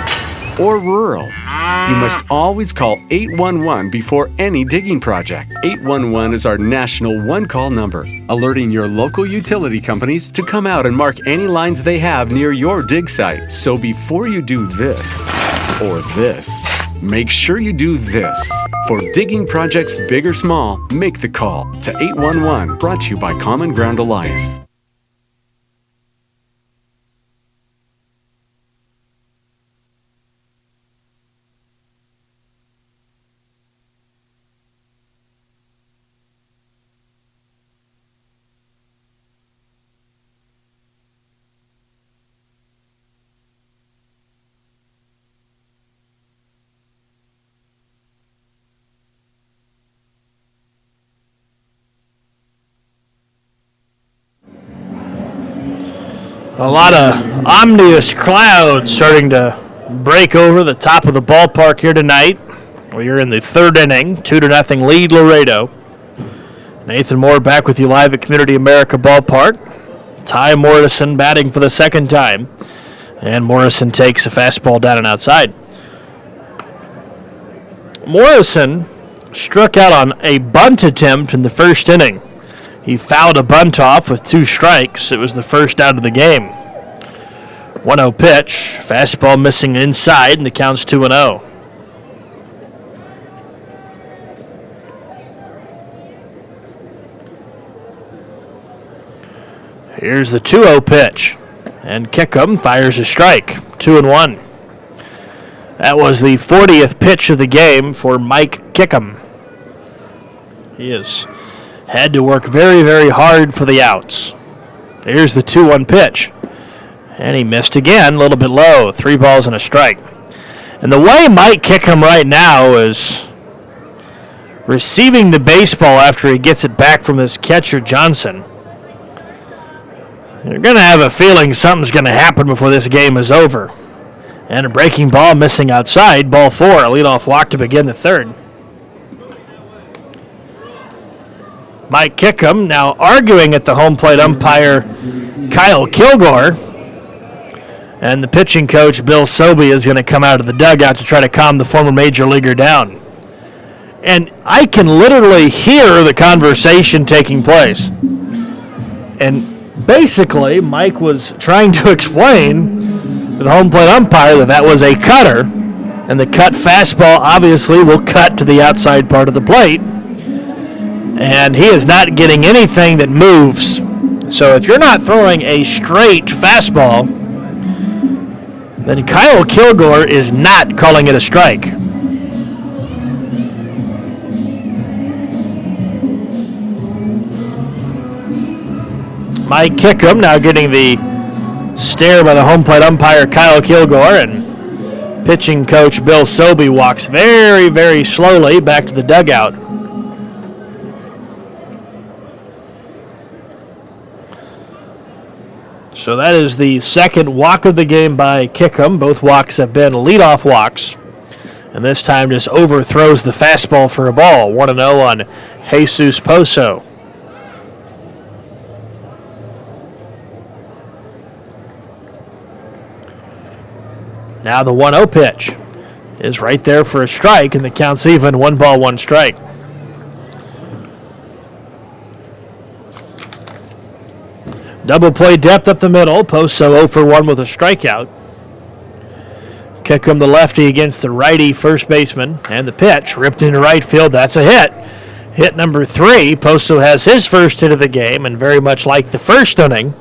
or rural, you must always call 811 before any digging project. 811 is our national one-call number, alerting your local utility companies to come out and mark any lines they have near your dig site. So before you do this or this, make sure you do this. For digging projects big or small, make the call to 811, brought to you by Common Ground Alliance. A lot of ominous clouds starting to break over the top of the ballpark here tonight. We are in the 3rd inning, 2-0 lead Laredo. Nathan Moore back with you live at Community America Ballpark. Ty Morrison batting for the 2nd time. And Morrison takes a fastball down and outside. Morrison struck out on a bunt attempt in the 1st inning. He fouled a bunt off with 2 strikes. It was the first out of the game. 1-0 pitch. Fastball missing inside, and the count's 2-0. Here's the 2-0 pitch. And Kickham fires a strike. 2-1. That was the 40th pitch of the game for Mike Kickham. He has had to work very, very hard for the outs. Here's the 2-1 pitch. And he missed again, a little bit low. 3 balls and a strike. And the way Mike Kickham right now is receiving the baseball after he gets it back from his catcher, Johnson, you're going to have a feeling something's going to happen before this game is over. And a breaking ball missing outside. Ball 4, a leadoff walk to begin the third. Mike Kickham now arguing at the home plate umpire, Kyle Kilgore. And the pitching coach, Bill Sobey, is going to come out of the dugout to try to calm the former major leaguer down. And I can literally hear the conversation taking place. And basically, Mike was trying to explain to the home plate umpire that was a cutter, and the cut fastball obviously will cut to the outside part of the plate. And he is not getting anything that moves. So if you're not throwing a straight fastball, then Kyle Kilgore is not calling it a strike. Mike Kickham now getting the stare by the home plate umpire Kyle Kilgore, and pitching coach Bill Sobey walks very, very slowly back to the dugout. So that is the second walk of the game by Kickham. Both walks have been leadoff walks. And this time just overthrows the fastball for a ball. 1-0 on Jesus Poso. Now the 1-0 pitch is right there for a strike, and the count's even. 1 ball, 1 strike. Double play depth up the middle. Poso 0 for 1 with a strikeout. Kickham the lefty against the righty first baseman. And the pitch ripped into right field. That's a hit. Hit number 3. Poso has his first hit of the game. And very much like the first inning,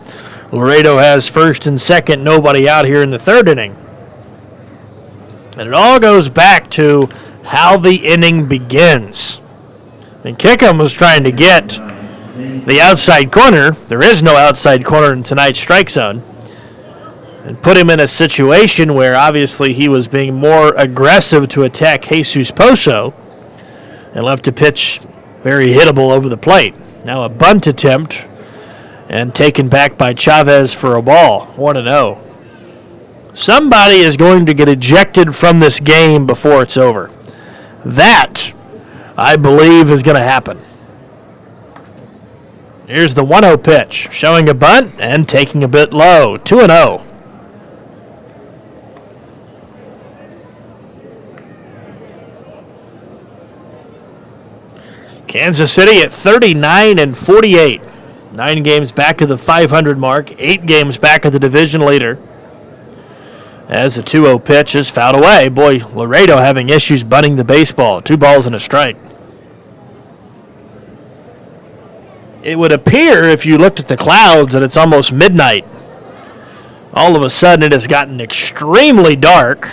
Laredo has first and second, nobody out here in the third inning. And it all goes back to how the inning begins. And Kickham was trying to get the outside corner. There is no outside corner in tonight's strike zone. And put him in a situation where obviously he was being more aggressive to attack Jesus Poso and left a pitch very hittable over the plate. Now a bunt attempt and taken back by Chavez for a ball. 1-0. Somebody is going to get ejected from this game before it's over. That, I believe, is going to happen. Here's the 1-0 pitch, showing a bunt and taking a bit low. 2-0. Kansas City at 39-48. 9 games back of the 500 mark, 8 games back of the division leader. As the 2-0 pitch is fouled away. Boy, Laredo having issues bunting the baseball. 2 balls and a strike. It would appear, if you looked at the clouds, that it's almost midnight. All of a sudden, it has gotten extremely dark.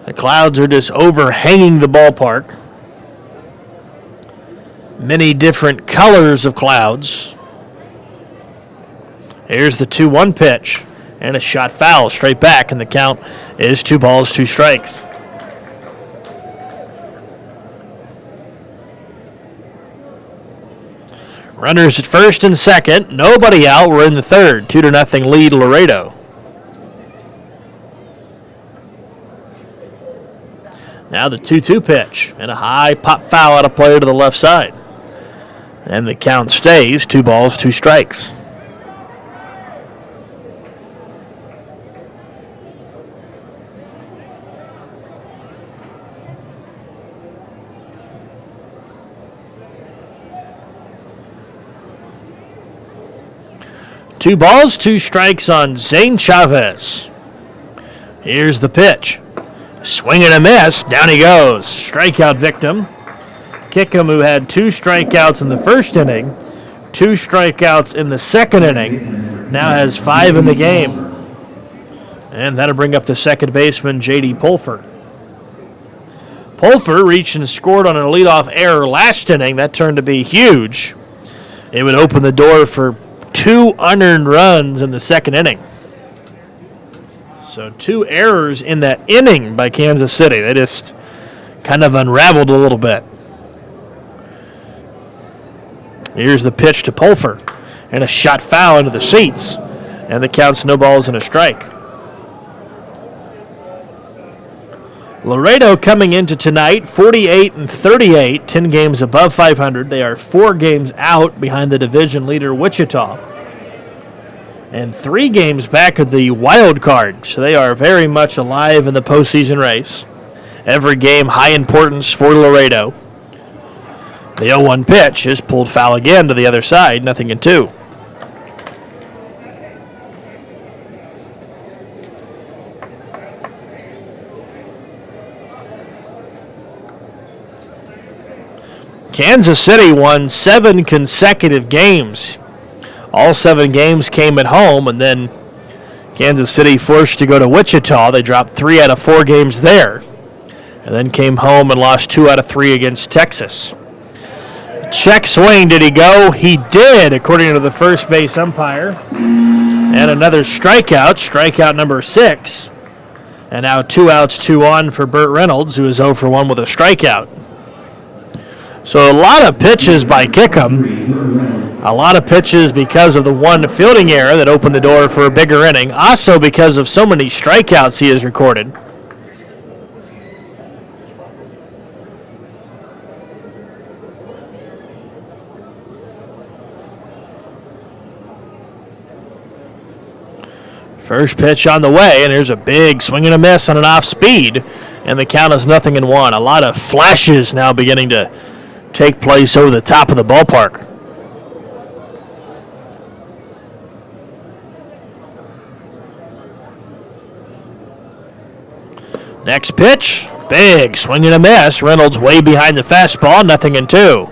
The clouds are just overhanging the ballpark. Many different colors of clouds. Here's the 2-1 pitch. And a shot foul straight back, and the count is 2 balls, 2 strikes. Runners at first and second. Nobody out. We're in the third. 2-0 lead, Laredo. Now the 2-2 pitch. And a high pop foul out of play to the left side. And the count stays 2 balls, 2 strikes. Two balls, 2 strikes on Zane Chavez. Here's the pitch. Swing and a miss. Down he goes. Strikeout victim. Kickham, who had 2 strikeouts in the first inning, 2 strikeouts in the second inning, now has 5 in the game. And that'll bring up the second baseman, J.D. Pulfer. Pulfer reached and scored on a leadoff error last inning. That turned to be huge. It would open the door for 2 unearned runs in the second inning. So 2 errors in that inning by Kansas City. They just kind of unraveled a little bit. Here's the pitch to Pulfer. And a shot foul into the seats. And the count's no balls and a strike. Laredo coming into tonight, 48-38, 10 games above 500. They are 4 games out behind the division leader, Wichita, and 3 games back of the wild card. So they are very much alive in the postseason race. Every game high importance for Laredo. The 0-1 pitch is pulled foul again to the other side, 0-2. Kansas City won 7 consecutive games. All 7 games came at home, and then Kansas City forced to go to Wichita. They dropped 3 out of 4 games there, and then came home and lost 2 out of 3 against Texas. Check swing, did he go? He did, according to the first base umpire. And another strikeout number 6. And now 2 outs, 2 on for Burt Reynolds, who is 0 for 1 with a strikeout. So a lot of pitches by Kickham. A lot of pitches because of the one fielding error that opened the door for a bigger inning. Also because of so many strikeouts he has recorded. First pitch on the way, and here's a big swing and a miss on an off speed, and the count is 0-1. A lot of flashes now beginning to take place over the top of the ballpark. Next pitch, big swing and a miss. Reynolds way behind the fastball, 0-2.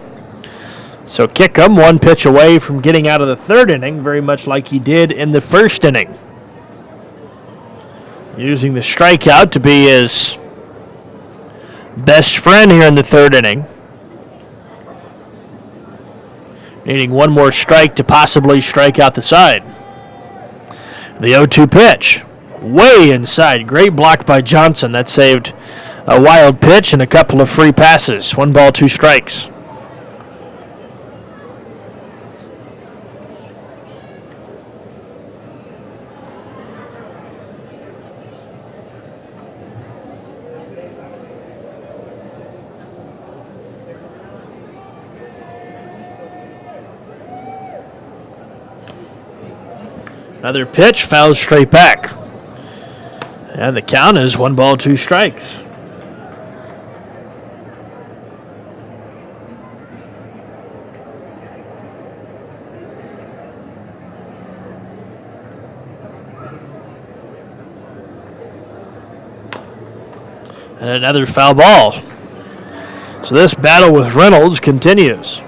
So Kickham 1 pitch away from getting out of the 3rd inning, very much like he did in the 1st inning. Using the strikeout to be his best friend here in the 3rd inning. Needing 1 more strike to possibly strike out the side. The 0-2 pitch. Way inside. Great block by Johnson. That saved a wild pitch and a couple of free passes. 1 ball, 2 strikes. Another pitch, fouls straight back. And the count is 1 ball, 2 strikes. And another foul ball. So this battle with Reynolds continues.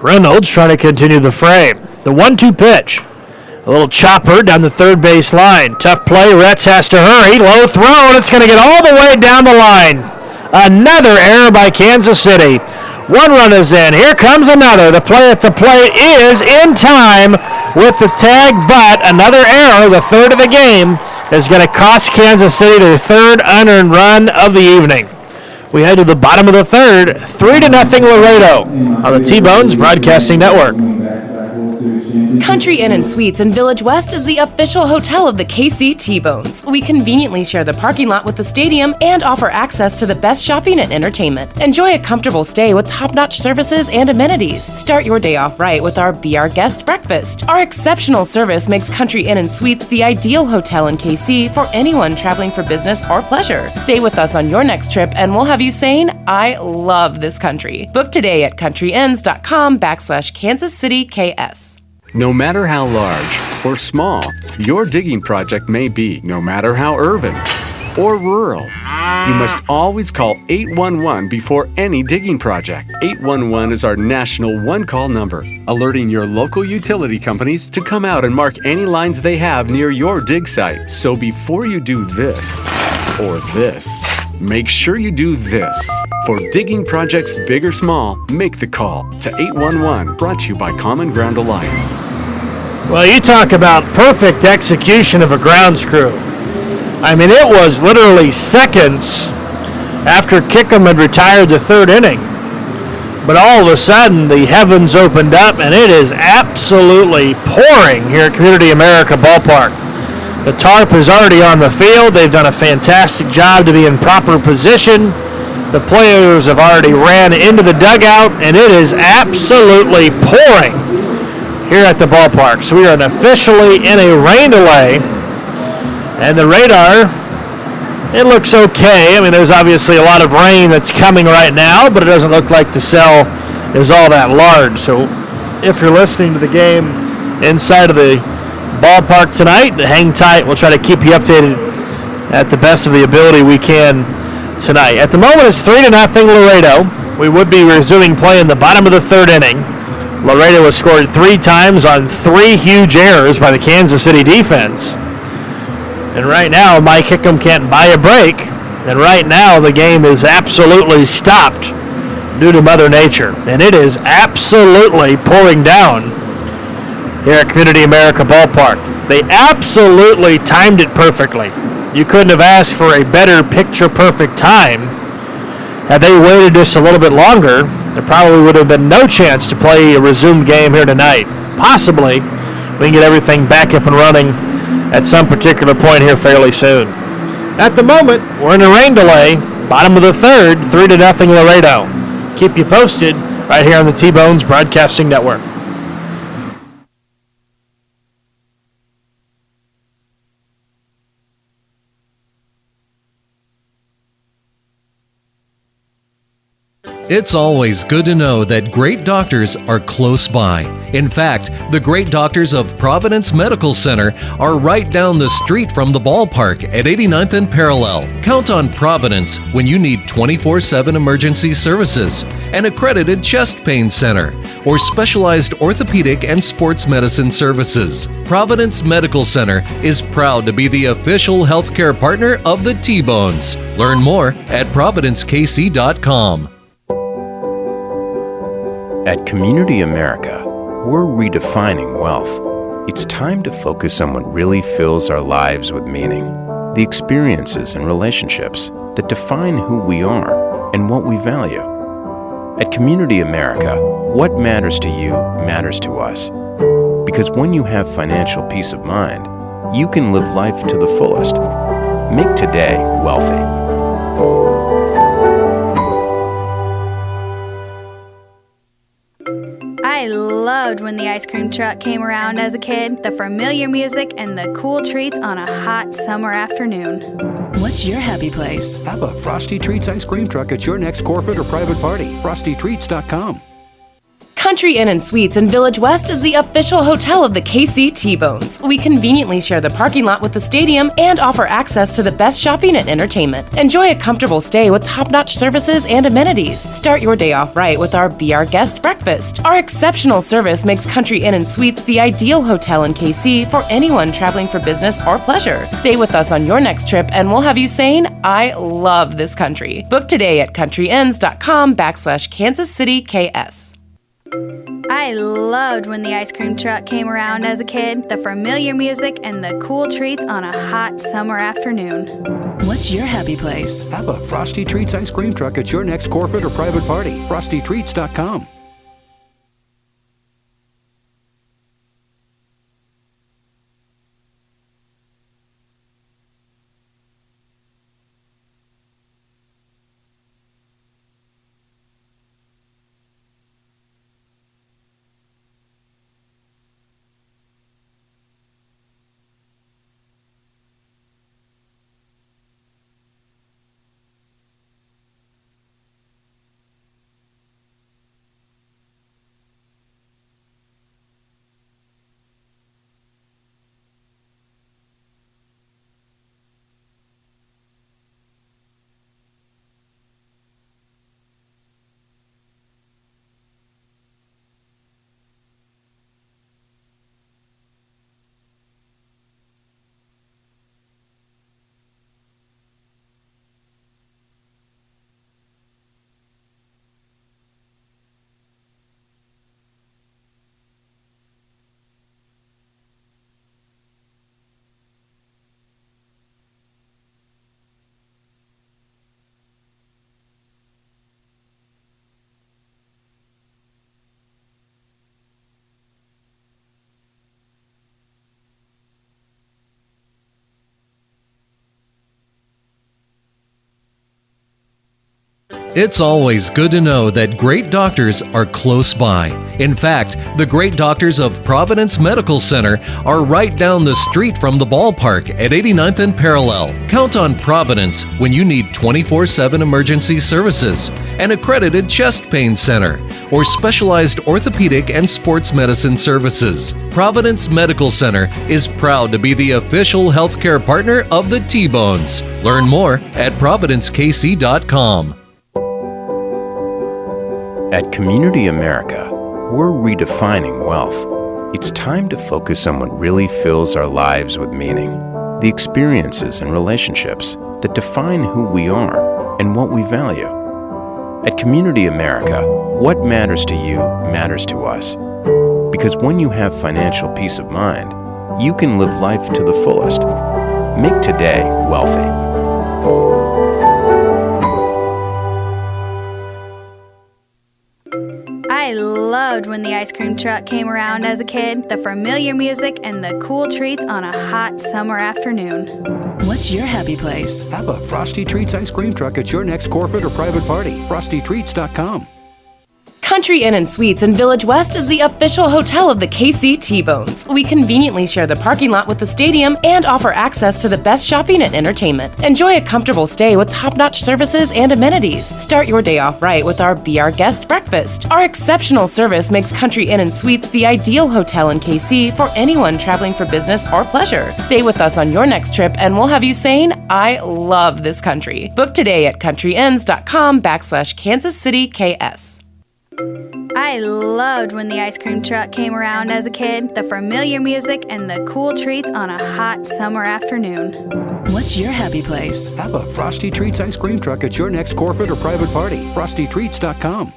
Reynolds trying to continue the frame. The 1-2 pitch. A little chopper down the 3rd base line. Tough play. Retz has to hurry. Low throw, and it's going to get all the way down the line. Another error by Kansas City. 1 run is in. Here comes another. The play at the plate is in time with the tag, but another error, the 3rd of the game, is going to cost Kansas City their 3rd unearned run of the evening. We head to the bottom of the 3rd, 3-0 Laredo on the T-Bones Broadcasting Network. Country Inn & Suites in Village West is the official hotel of the KC T-Bones. We conveniently share the parking lot with the stadium and offer access to the best shopping and entertainment. Enjoy a comfortable stay with top-notch services and amenities. Start your day off right with our Be Our Guest breakfast. Our exceptional service makes Country Inn & Suites the ideal hotel in KC for anyone traveling for business or pleasure. Stay with us on your next trip and we'll have you saying, I love this country. Book today at countryinns.com/Kansas City KS. No matter how large or small your digging project may be, no matter how urban or rural, you must always call 811 before any digging project. 811 is our national one-call number, alerting your local utility companies to come out and mark any lines they have near your dig site. So before you do this or this, make sure you do this. For digging projects big or small, make the call to 811, brought to you by Common Ground Alliance. Well, you talk about perfect execution of a grounds crew. I mean, it was literally seconds after Kickham had retired the third inning. But all of a sudden, the heavens opened up, and it is absolutely pouring here at Community America Ballpark. The tarp is already on the field. They've done a fantastic job to be in proper position. The players have already ran into the dugout, and it is absolutely pouring here at the ballpark. So we are officially in a rain delay, and the radar, it looks okay. I mean, there's obviously a lot of rain that's coming right now, but it doesn't look like the cell is all that large. So if you're listening to the game inside of the ballpark tonight, hang tight. We'll try to keep you updated at the best of the ability we can tonight. At the moment, it's 3-0 Laredo. We would be resuming play in the bottom of the third inning. Laredo has scored 3 times on 3 huge errors by the Kansas City defense. And right now, Mike Hickam can't buy a break. And right now, the game is absolutely stopped due to Mother Nature. And it is absolutely pouring down here at Community America Ballpark. They absolutely timed it perfectly. You couldn't have asked for a better picture-perfect time. Had they waited just a little bit longer, there probably would have been no chance to play a resumed game here tonight. Possibly, we can get everything back up and running at some particular point here fairly soon. At the moment, we're in a rain delay. Bottom of the third, 3-0 Laredo. Keep you posted right here on the T-Bones Broadcasting Network. It's always good to know that great doctors are close by. In fact, the great doctors of Providence Medical Center are right down the street from the ballpark at 89th and Parallel. Count on Providence when you need 24/7 emergency services, an accredited chest pain center, or specialized orthopedic and sports medicine services. Providence Medical Center is proud to be the official healthcare partner of the T-Bones. Learn more at providencekc.com. At Community America, we're redefining wealth. It's time to focus on what really fills our lives with meaning. The experiences and relationships that define who we are and what we value. At Community America, what matters to you matters to us. Because when you have financial peace of mind, you can live life to the fullest. Make today wealthy. I loved when the ice cream truck came around as a kid, the familiar music and the cool treats on a hot summer afternoon. What's your happy place? Have a Frosty Treats ice cream truck at your next corporate or private party. FrostyTreats.com. Country Inn & Suites in Village West is the official hotel of the KC T-Bones. We conveniently share the parking lot with the stadium and offer access to the best shopping and entertainment. Enjoy a comfortable stay with top-notch services and amenities. Start your day off right with our Be Our Guest breakfast. Our exceptional service makes Country Inn & Suites the ideal hotel in KC for anyone traveling for business or pleasure. Stay with us on your next trip and we'll have you saying, I love this country. Book today at countryinns.com/Kansas City KS. I loved when the ice cream truck came around as a kid, the familiar music and the cool treats on a hot summer afternoon. What's your happy place? Have a Frosty Treats ice cream truck at your next corporate or private party. FrostyTreats.com. It's always good to know that great doctors are close by. In fact, the great doctors of Providence Medical Center are right down the street from the ballpark at 89th and Parallel. Count on Providence when you need 24/7 emergency services, an accredited chest pain center, or specialized orthopedic and sports medicine services. Providence Medical Center is proud to be the official healthcare partner of the T-Bones. Learn more at providencekc.com. At Community America, we're redefining wealth. It's time to focus on what really fills our lives with meaning. The experiences and relationships that define who we are and what we value. At Community America, what matters to you matters to us. Because when you have financial peace of mind, you can live life to the fullest. Make today wealthy. I loved when the ice cream truck came around as a kid, the familiar music and the cool treats on a hot summer afternoon. What's your happy place? Have a Frosty Treats ice cream truck at your next corporate or private party. FrostyTreats.com. Country Inn & Suites in Village West is the official hotel of the KC T-Bones. We conveniently share the parking lot with the stadium and offer access to the best shopping and entertainment. Enjoy a comfortable stay with top-notch services and amenities. Start your day off right with our Be Our Guest breakfast. Our exceptional service makes Country Inn & Suites the ideal hotel in KC for anyone traveling for business or pleasure. Stay with us on your next trip and we'll have you saying, I love this country. Book today at countryinns.com/Kansas City KS. I loved when the ice cream truck came around as a kid, the familiar music and the cool treats on a hot summer afternoon. What's your happy place? Have a Frosty Treats ice cream truck at your next corporate or private party. FrostyTreats.com.